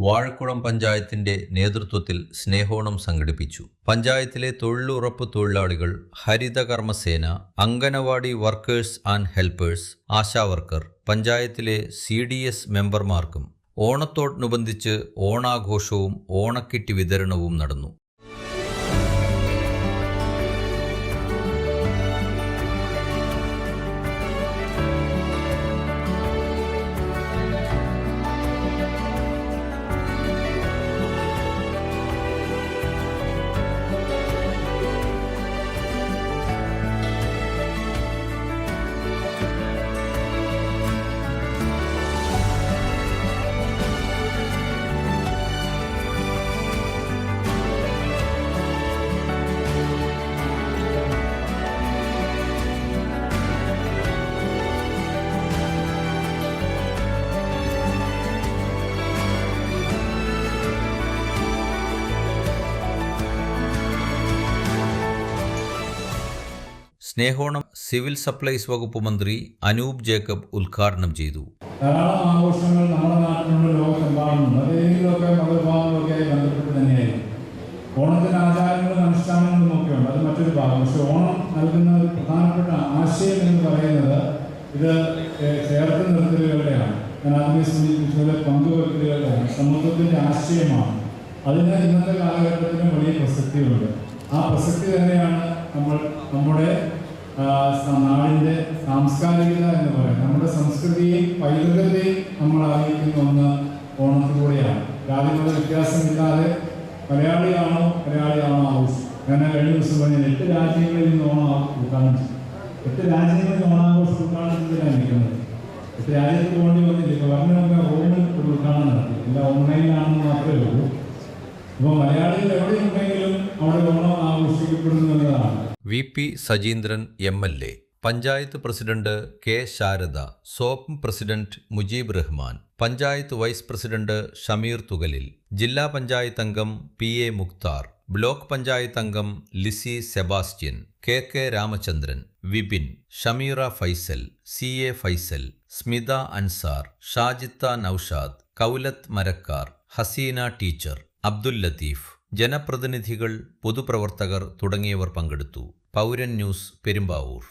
വാഴക്കുളം പഞ്ചായത്തിന്റെ നേതൃത്വത്തിൽ സ്നേഹോണം സംഘടിപ്പിച്ചു. പഞ്ചായത്തിലെ തൊഴിലുറപ്പ് തൊഴിലാളികൾ, ഹരിത കർമ്മസേന, അംഗനവാടി വർക്കേഴ്സ് ആൻഡ് ഹെൽപ്പേഴ്സ്, ആശാവർക്കർ, പഞ്ചായത്തിലെ CDS മെമ്പർമാർക്കും ഓണത്തോടനുബന്ധിച്ച് ഓണാഘോഷവും ഓണക്കിറ്റ് വിതരണവും നടന്നു. സ്നേഹോണം സിവിൽ സപ്ലൈസ് വകുപ്പ് മന്ത്രി അനൂപ് ജേക്കബ് ഉദ്ഘാടനം ചെയ്തു. ധാരാളം ആഘോഷങ്ങൾ നമ്മുടെ നാട്ടിലുള്ള ലോകത്തെമ്പാടുമുണ്ട്. അതെങ്കിലുമൊക്കെ മതവിഭാഗങ്ങളൊക്കെ ബന്ധപ്പെട്ട് തന്നെയായിരിക്കും. ഓണത്തിന് ആചാരങ്ങളും അനുഷ്ഠാനങ്ങളും ഒക്കെ ഉണ്ട്, അത് മറ്റൊരു ഭാഗം. പക്ഷെ ഓണം നൽകുന്ന ഒരു പ്രധാനപ്പെട്ട ആശയം എന്ന് പറയുന്നത് ഇത് ചേർത്ത് നിർത്തലുകളുടെയാണ്. ഞാൻ ആദ്യമേ സൂചിപ്പിച്ചതുപോലെ പങ്കുവെക്കലുകളുടെയാണ്, സമത്വത്തിൻ്റെ ആശയമാണ്. അതിന് ഇന്നത്തെ കാലഘട്ടത്തിനും വലിയ പ്രസക്തിയുണ്ട്. ആ പ്രസക്തി തന്നെയാണ് നമ്മുടെ നാടിൻ്റെ സാംസ്കാരികത എന്ന് പറയുന്നത്. നമ്മുടെ സംസ്കൃതിയും പൈതൃകതയും നമ്മൾ അറിയിക്കുന്ന ഒന്ന് ഓണത്തിലൂടെയാണ്. ജാതികളുടെ വ്യത്യാസമില്ലാതെ മലയാളിയാണോ ആഘോഷം. ഞാൻ കഴിഞ്ഞ ദിവസം പറഞ്ഞാൽ 8 രാജ്യങ്ങളിൽ നിന്ന് ഓണം ഉദ്ഘാടനം ചെയ്തു. 8 രാജ്യങ്ങളിൽ ഓണാഘോഷം ഉദ്ഘാടനം ചെയ്തിട്ടാണ് ഇരിക്കുന്നത്. 8 രാജ്യത്ത് പോകേണ്ടി വന്നില്ല. ഇപ്പോൾ പറഞ്ഞ റോമിൽ ഒരു ഉദ്ഘാടനം നടത്തി. എല്ലാം ഓൺലൈനിലാണെന്ന് മാത്രമേ ഉള്ളൂ. അപ്പോൾ മലയാളികൾ എവിടെയുണ്ടെങ്കിലും അവിടെ ഓണം ആഘോഷിക്കപ്പെടുന്നു എന്നതാണ്. VP Sajeendran MLA, panchayat president K Sarada, സോപ്പ് president Mujeeb Rahman, panchayat vice president Shameer തുകലിൽ, ജില്ലാ പഞ്ചായത്ത് അംഗം PA മുക്താർ, ബ്ലോക്ക് പഞ്ചായത്ത് അംഗം Lizy Sebastian, KK Ramachandran, Vipin, Shameera Faisal, CA Faisal, Smitha Ansar, Shajitha Naushad, Koulath Marakkar, Haseena teacher, Abdul Latheef, ജനപ്രതിനിധികൾ, പൊതുപ്രവർത്തകർ തുടങ്ങിയവർ പങ്കെടുത്തു. പൗരൻ ന്യൂസ്, പെരുമ്പാവൂർ.